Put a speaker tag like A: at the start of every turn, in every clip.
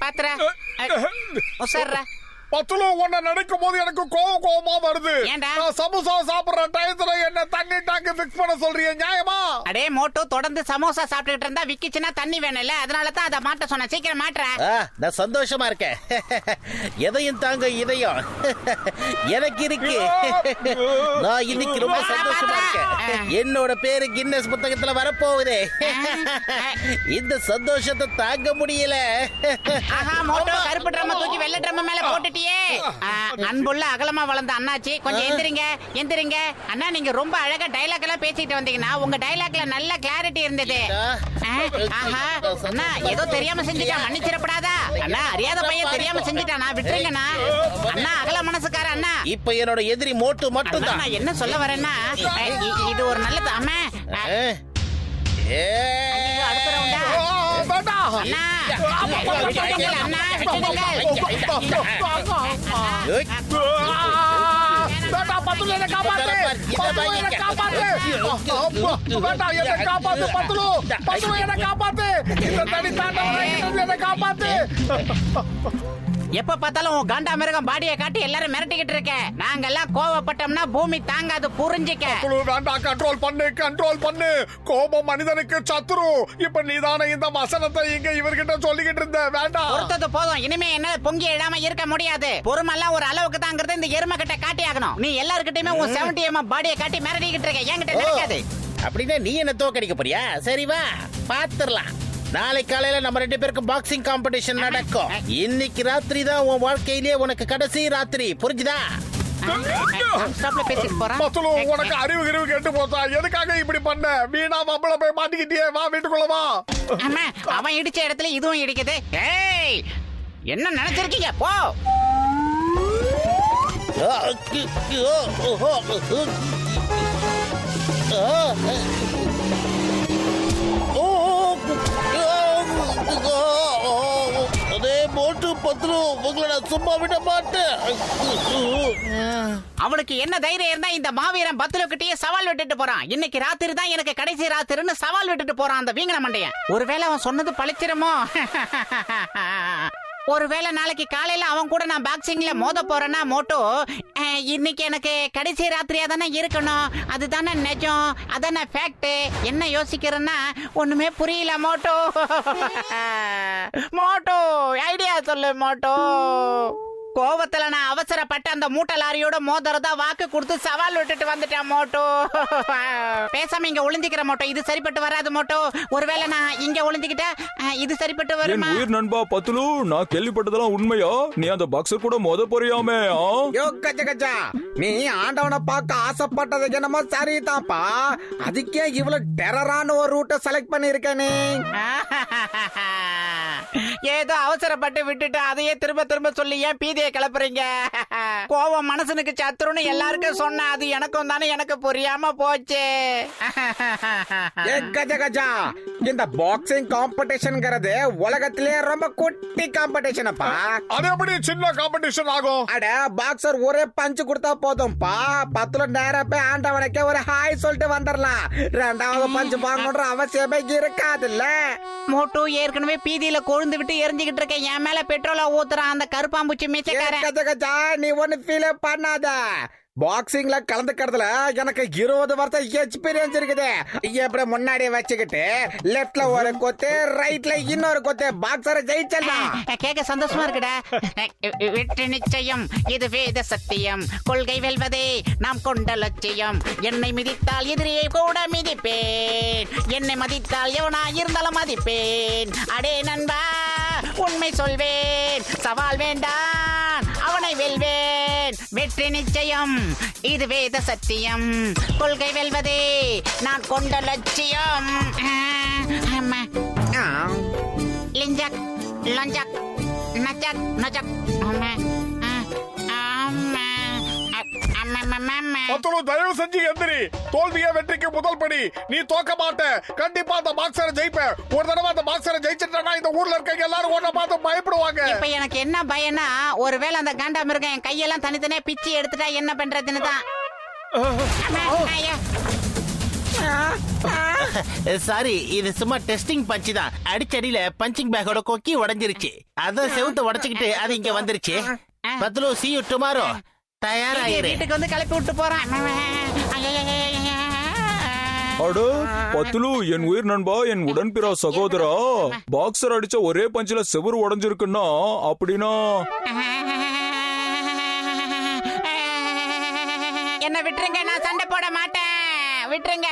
A: பாத்துற உசர்ற
B: பத்துலு உன்னை நினைக்கும் போது எனக்கு கோவமா வருது.
A: ஏன்டா?
B: நான் சமோசா சாப்பிடுற டயத்துல என்ன தண்ணி டாங்க் ஃபிக்ஸ் பண்ண சொல்றீங்க, நியாயமா?
A: அடே மோட்டு தொடர்ந்து சமோசா சாப்பிட்டுட்டு இருந்தா விக்கிச்சுன்னா தண்ணி வேணும்ல, அதனால தான் அதை மாட்ட சொன்ன. சீக்கிரம் மாட்டுற.
C: நான் சந்தோஷமா இருக்கேன். எதையும் தாங்க இதயம் எனக்கு இருக்கு. நான் இன்னைக்கு ரொம்ப சந்தோஷமா இருக்கேன். என்னோட பேரு கின்னஸ் புத்தகத்துல வரப்போகுது. இந்த சந்தோஷத்தை தாங்க முடியல.
A: ஆஹா மோட்டோ, கருப்பு ட்ரம் தூக்கி வெள்ளை ட்ரம் மேல போட்டுட்டியே. அன்புள்ள அகலமா வளர்ந்த அண்ணாச்சி, கொஞ்சம் எந்திரிங்க. அண்ணா, நீங்க ரொம்ப அழகா டைலாக் எல்லாம் பேசிட்டு வந்தீங்கன்னா உங்க டைலாக்ல நல்ல கிளாரிட்டி இருந்தது. ஆஹா அண்ணா, ஏதோ தெரியாம செஞ்சுட்டா, மன்னிச்சிடப்படாதா அண்ணா. அறியாத பையன் தெரியாம செஞ்சுட்டானா, விட்டுருங்கண்ணா. அண்ணா அகல மனசுக்கார அண்ணா.
C: இப்ப என்னோட எதிரி மோட்டு மட்டும் தான்.
A: நான் என்ன சொல்ல வரேன்னா, இது ஒரு நல்லது. அம்மா அடுத்த ரவுண்டா அண்ணா, விட்டுடுங்கள் அண்ணா, விட்டுடுங்கள்.
B: பத்துலு என்ன காப்பாத்து, என்ன காப்பாத்து. என்ன காப்பாத்து பத்துலு, என்ன காப்பாத்து. இந்த தனி தாண்டவனை என்ன காப்பாத்து.
A: எப்ப பார்த்தாலும் உன் காண்டா மிருகம் பாடியை காட்டி எல்லாரும் மிரட்டிக்கிட்டு இருக்க. நாங்கெல்லாம் கோவப்பட்டோம்னா பூமி தாங்காது, புரிஞ்சுக்க.
B: வேண்டாம், கண்ட்ரோல் பண்ணு. கோபம் மனிதனுக்கு சத்துரு. இப்ப நீதானே இந்த வசனத்தை இங்க இவர்கிட்ட சொல்லிக்கிட்டு இருந்த. வேண்டாம்,
A: பொறுத்தது போதும். இனிமே என்ன பொங்கி இடாம இருக்க முடியாது. பொறுமெல்லாம் ஒரு அளவுக்கு தாங்கிறத இந்த எருமை கிட்ட காட்டி ஆகணும். நீ எல்லாருக்கிட்டையுமே உன் 70 பாடியை காட்டி மிரட்டிக்கிட்டு இருக்க. என்கிட்ட நினைக்காது.
C: அப்படின்னா நீ என்ன தோக்கடிக்க போறியா? சரி வா, பாத்துரலாம். நாளை காலையில நம்ம 2 பேருக்கும் பாக்ஸிங் காம்படிஷன் நடக்கும். இன்னைக்கு ராத்திரி தான் உன் வாழ்க்கையிலேயே உனக்கு கடைசி ராத்திரி, புரிஞ்சுதா?
B: உனக்கு அறிவு கேட்டு போச்சா? எதுக்காக இப்படி பண்ண? வீணா மம்பள போய் மாட்டிக்கிட்டியே. வா, வீட்டுக்குள்ள வா.
A: அவன் இடிச்ச இடத்துல இதுவும் இடிக்குது. என்ன நினைச்சிருக்கீங்க? போ.
C: அதே மோட்டு பத்துரு, உங்களை நான் சும்மா விட மாட்டேன்.
A: அவனுக்கு என்ன தைரியம் இருந்தா இந்த மாவீரன் பத்துலு கிட்டயே சவால் விட்டுட்டு போறான். இன்னைக்கு ராத்திரி தான் எனக்கு கடைசி ராத்திரின்னு சவால் விட்டுட்டு போறான் அந்த வீங்கன மண்டையன். ஒருவேளை அவன் சொன்னது பழிச்சிருமோ? ஒருவேளை நாளைக்கு காலையில அவன் கூட நான் பாக்ஸிங்ல மோத போறேன்னா மோட்டோ, இன்னைக்கு எனக்கு கடைசி ராத்திரியா தானே இருக்கணும். அதுதானே நிஜம், அதானே ஃபேக்ட். என்ன யோசிக்கிறேன்னா ஒண்ணுமே புரியல மோட்டோ. மோட்டோ, ஐடியா சொல்லு மோட்டோ. கோவத்துல நான் அவசரப்பட்டு அந்த மூட்டை லாரியோட மோதறதா வாக்கு கொடுத்து சவால் விட்டுட்டு வந்துட்டேன் மோட்டோ. பேசாம இங்க ஒளிஞ்சிக்கிற மோட்டோ. இது சரிப்பட்டு வராது மோட்டோ. ஒருவேளை நான் இங்க ஒளிஞ்சிக்கிட்டா இது சரிப்பட்டு வருமா?
D: உயிர் நண்பா பத்துலு, நான் கேள்விப்பட்டதெல்லாம் உண்மையா? நீ அந்த பாக்ஸர் கூட மோத போறியாமே?
E: யோ கச்சா, நீ ஆண்டவனை பார்க்க ஆசைப்பட்டது என்னமோ சரிதான்ப்பா. அதுக்கே இவ்வளவு டெரரான ஒரு ரூட்டை செலக்ட் பண்ணிருக்கேனே.
A: ஏதோ அவசரப்பட்டு விட்டுட்டு அதையே திரும்ப சொல்லி ஏன் பீதியை கிளப்புறீங்க? கோவம் மனசனுக்கு சத்துருன்னு எல்லாருக்கும் சொன்ன, அது எனக்கும் தானே, எனக்கு புரியாம போச்சு.
E: கஜா, இந்த பாக்ஸிங் காம்படிஷன்ங்கிறது உலகத்திலே ரொம்ப குட்டி காம்படிஷன்ப்பா.
B: அது எப்படி சின்ன காம்படிஷன் ஆகும்?
E: அட, பாக்ஸர் ஒரே பஞ்சு கொடுத்தா போதும்பா. பத்துல நேரா போய் ஆண்டவனுக்கே ஒரு ஹாய் சொல்லிட்டு வந்துடலாம். 2வது பஞ்சு வாங்கணுன்ற அவசியமே இருக்காதுல்ல.
A: மோட்டோ ஏற்கனவே பீதியில கொழுந்து விட்டு எரிஞ்சுக்கிட்டு இருக்க. என் மேல பெட்ரோல ஊத்துறான் அந்த கருப்பாம்பூச்சி மீச்சக்காரன்.
E: நீ ஒண்ணு ஃபீல் பண்ணாத. பாக்ஸிங்ல கலந்துக்கிறதுல எனக்கு 20 வருஷம் எக்ஸ்பீரியன்ஸ் இருக்குது. எப்படி முன்னாடி வச்சுக்கிட்டு லெப்ட்ல ஒரு கொத்து, ரைட்ல இன்னொரு கொத்து, பாக்ஸரை ஜெயிச்சலாம்.
A: கேட்க சந்தோஷமா இருக்குடா. வெற்றி நிச்சயம், இது வேத சத்தியம். கொள்கை வெல்வதே நாம் கொண்ட லட்சியம். என்னை மிதித்தால் எதிரியை கூட மிதிப்பேன். என்னை மதித்தால் எவனா இருந்தாலும் மதிப்பேன். அடே நண்பா, உண்மை சொல்வேன். சவால் வேண்டாம், அவனை வெல்வேன். வெற்றி நிச்சயம், இது வேத சத்தியம். கொள்கை வெல்வதே நான் கொண்ட லட்சியம். லிஞ்சக் லஞ்சக் நச்சக் நச்சக்.
B: தயவு செஞ்சு எந்திரி. தோல்வியே வெற்றிக்கு முதல் படி. நீ தோக்க மாட்ட. கண்டிப்பா அந்த பாக்ஸரை ஜெயிப்ப. ஒரு தடவை அந்த பாக்ஸரை ஜெயிச்சிட்டா இந்த ஊர்ல இருக்க எல்லாரும் ஒன்ன பார்த்து பயப்படுவாங்க.
A: இப்ப எனக்கு என்ன பயனா, ஒருவேளை அந்த காண்டா மிருகம் என் கையெல்லாம் தனித்தனியா பிச்சு எடுத்துட்டா என்ன பண்றதுன்னு தான்.
C: சாரி, இது சும்மா டெஸ்டிங் பஞ்ச் தான். அடிச்சடியில பஞ்சிங் பேக்கோட கொக்கி உடைஞ்சிருச்சு. அதான் செவுத்த உடைச்சுக்கிட்டு அது இங்க வந்துருச்சு. Patlu, see you tomorrow. தயாராயிரு.
A: வீட்டுக்கு வந்து கிளப்பி விட்டு போறான்.
D: அட பத்துலு, என் உயிர் நண்பா, என் உடன்பிறா சகோதரா, பாக்ஸர் அடிச்ச ஒரே பஞ்சில செவுரு உடைஞ்சிருக்குன்னா அப்படின்னா
A: என்ன விட்டுருங்க, நான் சண்டை போட மாட்டேன், விட்டுருங்க.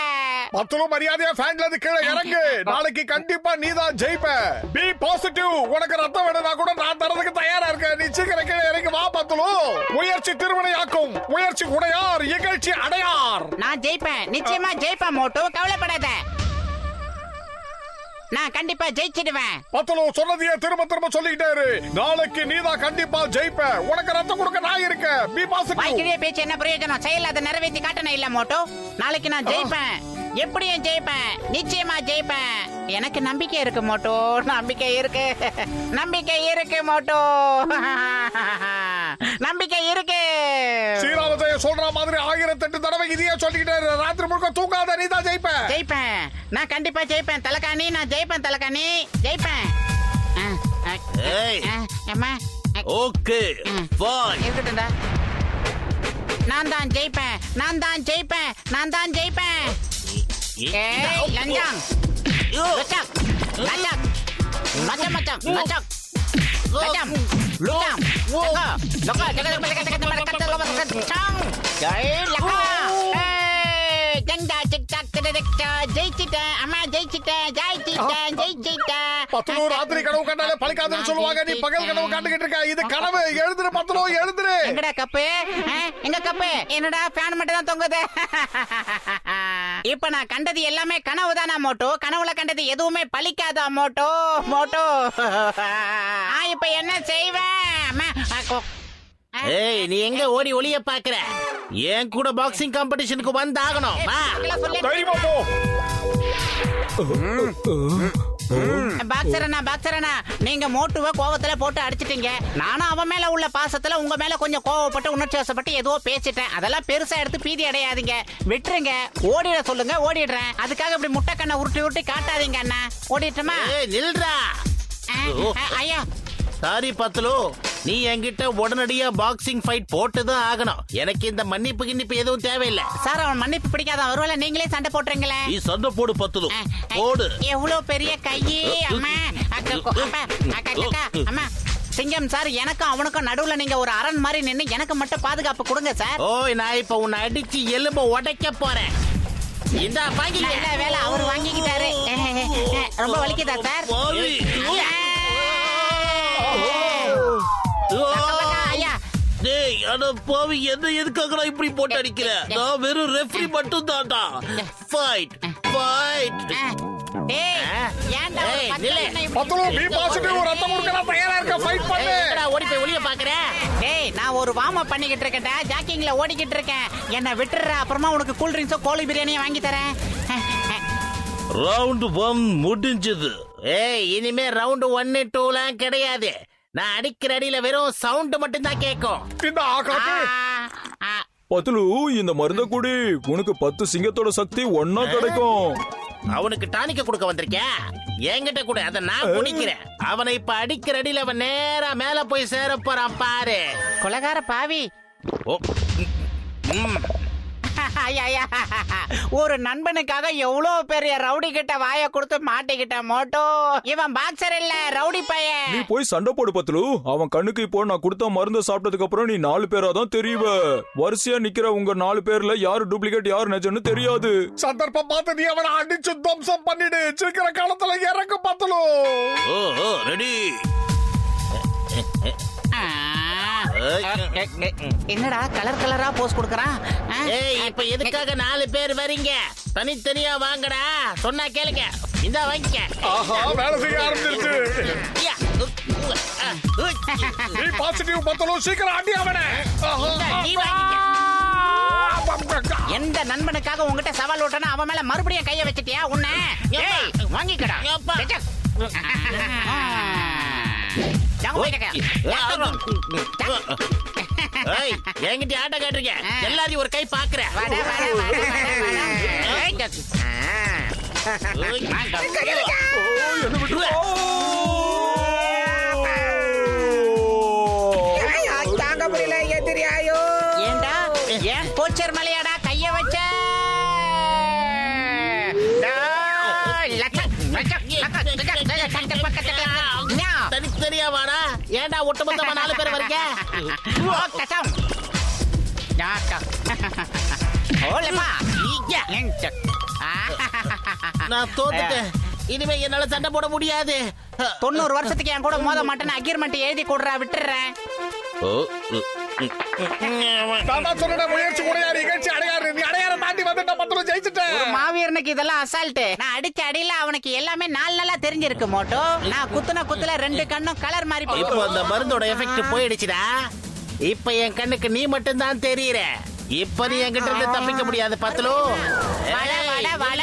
B: பத்துலு, மரியாதையா ஃபேன்ல இருந்து கீழே இறங்கு. நாளைக்கு கண்டிப்பா நீதான் ஜெயிப்ப. B positive. உனக்கு ரத்தம் வேணும்னா கூட நான் தரதுக்கு தயாரா இருக்கேன். நீ சீக்கிரம் கீழே இறங்கி வா பத்துலு. முயற்சி திருவினையாக்கும், முயற்சி உடையார், இகழ்ச்சி அடையார்.
A: நான் ஜெயிப்பேன், நிச்சயமா ஜெயிப்பேன் மோட்டு, கவலைப்படாத. நான் கண்டிப்பா ஜெயிச்சிடுவேன்.
B: பத்துலு, சொன்னதையே திரும்ப திரும்ப சொல்லிக்கிட்டே இரு. நாளைக்கு நீதான் கண்டிப்பா ஜெயிப்ப. உனக்கு ரத்தம் கொடுக்க நான் இருக்கேன். B positive.
A: வாய்க்கிழிய பேச்சு என்ன பிரயோஜனம்? செயல் அதை நிறைவேற்றி காட்டணும் இல்ல மோட்டு. நாளைக்கு நான் ஜெயிப்பேன், எப்படியும் ஜெயிப்பேன், நிச்சயமா ஜெயிப்பேன். எனக்கு நம்பிக்கை இருக்கு மோட்டோ, நம்பிக்கை இருக்கு, நம்பிக்கை இருக்கு மோட்டோ, நம்பிக்கை இருக்கு.
B: ஸ்ரீராமஜெய சொல்ற மாதிரி 1008 தடவை இதையே சொல்லிக்கிட்டே இரு. ராத்திரி முழுக்க தூங்காத. நீதான் ஜெயிப்ப.
A: ஜெயிப்பேன், நான் கண்டிப்பா ஜெயிப்பேன் தலகாணி, நான் ஜெயிப்பேன் தலகாணி, ஜெயிப்பேன்.
C: ஏய்.
A: அம்மா
C: ஓகே, ஃபைன்.
A: இருக்கட்டும்டா. நான் தான் ஜெயிப்பேன், நான் தான் ஜெயிப்பேன், நான் தான் ஜெயிப்பேன். ஏய் லஞ்சம், லச்சம், லச்சம், லச்சம், லச்சம், லச்சம், லச்சம், லுச்சம், லக்கா, லக்கா, ஜக ஜக ஜக ஜக ஜக கத்த லவ கச்சம். ஏய் லக்கா, ஏய் ஜங்கா டிக் டாக் டிக் டாக், ஜெயிச்சிட்டேன் அம்மா, ஜெயிச்சிட்டேன், ஜெயிச்சிட்டேன், ஜெயிச்சிட்டேன்.
B: பத்துலு, ராத்திரி கனவு கண்டாலே பலிக்காதுன்னு சொல்லுவாங்க. நீ பகல் கனவு காண்டுகிட்டு இருக்க. இது கனவு. எழுதுரு பத்துலு, எழுதுரு.
A: எங்கடா கப்பு? எங்க கப்பு? என்னடா ஃபேன் மட்டும் தான் தொங்குது. இப்ப நான் கண்டது எல்லாமே கனவு தானா மோட்டோ? கனவுல கண்டது எதுவுமே பலிக்காதா மோட்டோ? மோட்டோ, இப்ப என்ன செய்வேன்?
C: ஏய், நீ எங்க ஓடி ஒளிய பாக்குற? என் கூட பாக்ஸிங் காம்படிஷனுக்கு வந்தாகணும். வா.
B: தைரியமா போ.
A: பாக்ஸரனா, பாக்ஸரனா, நீங்க மோட்டுவை கோவத்துல போட்டு அடிச்சிட்டீங்க. நானும் அவன் மேல உள்ள பாசத்துல உங்க மேல கொஞ்சம் கோவப்பட்டு உணர்ச்சி வசப்பட்டு ஏதோ பேசிட்டேன். அதெல்லாம் பெருசா எடுத்து பீதி அடையாதீங்க, விட்டுருங்க. ஓடிட சொல்லுங்க, ஓடிடுறேன். அதுக்காக இப்படி முட்டை கண்ணை உருட்டி உருட்டி காட்டாதீங்க அண்ணா. ஓடிட்டுமா?
C: ஏய், நில்றா.
A: ஐயா
C: சாரி பத்லு, நீ என்கிட்ட உடனடியா பாக்ஸிங் ஃபைட் போட்டுதான் ஆகணும். எனக்கு இந்த மன்னிப்பு கிண்ணிப்பு எதுவும் தேவையில்லை.
A: சார், அவன் மன்னிப்பு பிடிக்காத. ஒருவேளை நீங்களே சண்டை போட்டுறீங்களே.
C: நீ சண்டை போடு பத்லு, போடு.
A: எவ்வளவு பெரிய கையே அம்மா. அம்மா சிங்கம் சார், எனக்கும் அவனுக்கும் நடுவுல நீங்க ஒரு அரண் மாதிரி நின்னு எனக்கு மட்டும் பாதுகாப்பு கொடுங்க சார்.
C: ஓய், நான் இப்ப உன்னை அடிச்சு எலும்ப உடைக்க போறேன். இந்த பாக்கி
A: நல்ல வேலை அவர் வாங்கிக்கிட்டாரு. ரொம்ப வலிக்குதா சார்? ஐயா,
C: டேய், அட பாவி, என்ன எதுக்காக இப்படி போட்டு அடிக்கிற? நான் வெறும் ரெஃப்ரி மட்டும் தான்டா. Fight, fight.
B: பத்துலு, பி பாசிட்டிவ். ரத்தம் கொடுக்க நான் தயாரா இருக்கேன். ஃபைட் பண்ணு.
C: ஓடி போய் ஒளிய பாக்குறேன்.
A: டேய், நான் ஒரு வார்ம் அப் பண்ணிக்கிட்டு இருக்கேன்டா, ஜாக்கிங்ல ஓடிக்கிட்டு இருக்கேன். என்ன விட்டுற, அப்புறமா உனக்கு கூல் ட்ரிங்க்ஸோ கோழி பிரியாணியோ வாங்கி தரேன்.
C: ரவுண்ட் 1 முடிஞ்சது. ஏய், இனிமே ரவுண்ட் 1 2லாம் கிடையாது. நான் அடிக்கிற அடியில வெறும் சவுண்ட் மட்டும் தான் கேட்கும்.
B: இந்த ஆகாத்து.
D: பத்துலு, இந்த மருந்த குடி, உனக்கு 10 சிங்கத்தோட சக்தி ஒன்னா கிடைக்கும்.
C: அவனுக்கு டானிக்க கொடுக்க வந்திருக்கேன். என்கிட்ட கூட அதை நான் குடிக்கிறேன். அவனை இப்ப அடிக்கிற அடியில அவன் நேரா மேல போய் சேர போறான் பாரு.
A: கொலகார பாவி.
C: ஓ,
A: ஒரு நண்பனுக்காக எவ்வளவு பெரிய ரவுடி கிட்ட வாய கொடுத்து மாட்டிக்கிட்ட மோட்டோ. இவன் பாக்ஸர் இல்ல, ரவுடி பையன்.
D: நீ போய் சண்டை போடு பத்துலு. அவன் கண்ணுக்கு இப்போ நான் கொடுத்த மருந்த சாப்பிட்டதுக்கு அப்புறம் நீ 4 பேரா தான் தெரியுவ. வரிசையா நிக்கிற உங்க 4 பேர்ல யாரு டூப்ளிகேட் யாரு நெஜன்னு தெரியாது.
B: சந்தர்ப்பம் பார்த்து நீ அவனை அடிச்சு துவம்சம் பண்ணிடு. சீக்கிர காலத்துல இறங்க பத்துலு.
C: ஓ, ரெடி.
A: என்னடா கலர் கலரா போஸ் கொடுக்கறான்?
C: ஏய், இப்ப எதுக்காக 4 பேர் வரீங்க? தனித்தனியா வாங்கடா. சொன்னா கேளுங்க. இந்த வாங்கிக்க.
B: ஆஹா, வேலை செய்ய ஆரம்பிச்சிருச்சு. பி பாசிட்டிவ் பத்துலு, சீக்கிரம் அடி அவனை.
C: நீ வாங்கிக்க.
A: எந்த நண்பனுக்காக உங்ககிட்ட சவால் விட்டனா அவன் மேல மறுபடியும் கைய வச்சிட்டியா உன்னை? ஏய், வாங்கிக்கடா.
C: என்கிட்ட ஆட்ட காட்டுறீங்க. எல்லாரையும் ஒரு கை பாக்குறேன்.
E: தாங்க முடியல எதிரியாயோ.
A: ஏண்டா ஏன் போச்சர் மலையாடா கைய வச்ச
C: தனித்தனியா வாடா. ஏன்டா ஒட்டுமொத்தமா 4 பேர் வரீங்க? நான் தோத்துட்டேன். இனிமே என்னால சண்டை போட முடியாது.
A: 90 வருஷத்துக்கு என் கூட மோத மாட்டேன்னு அக்ரிமெண்ட் எழுதி கொடுறா, விட்டுறேன்.
B: நான் தான் சொன்னேன், முயற்சி உடையாரு இகழ்ச்சி அடையாரு. நீ அடையாரம் தாண்டி வந்துட்ட, பத்துல ஜெயிச்சுட்டேன்.
A: ஒரு மாவீரனுக்கு இதெல்லாம் அசால்ட். நான் அடிச்ச அடியில அவனுக்கு எல்லாமே நாளா தெரிஞ்சிருக்கு மோட்டோ. நான் குத்துன குத்துல 2 கண்ணும் கலர் மாறி
C: இப்போ அந்த மருந்தோட எஃபெக்ட் போயிடுச்சுடா. இப்ப என் கண்ணுக்கு நீ மட்டும் தான் தெரியற. இப்ப நீ என்கிட்ட இருந்து தப்பிக்க முடியாது பத்லு.
A: வட வட வட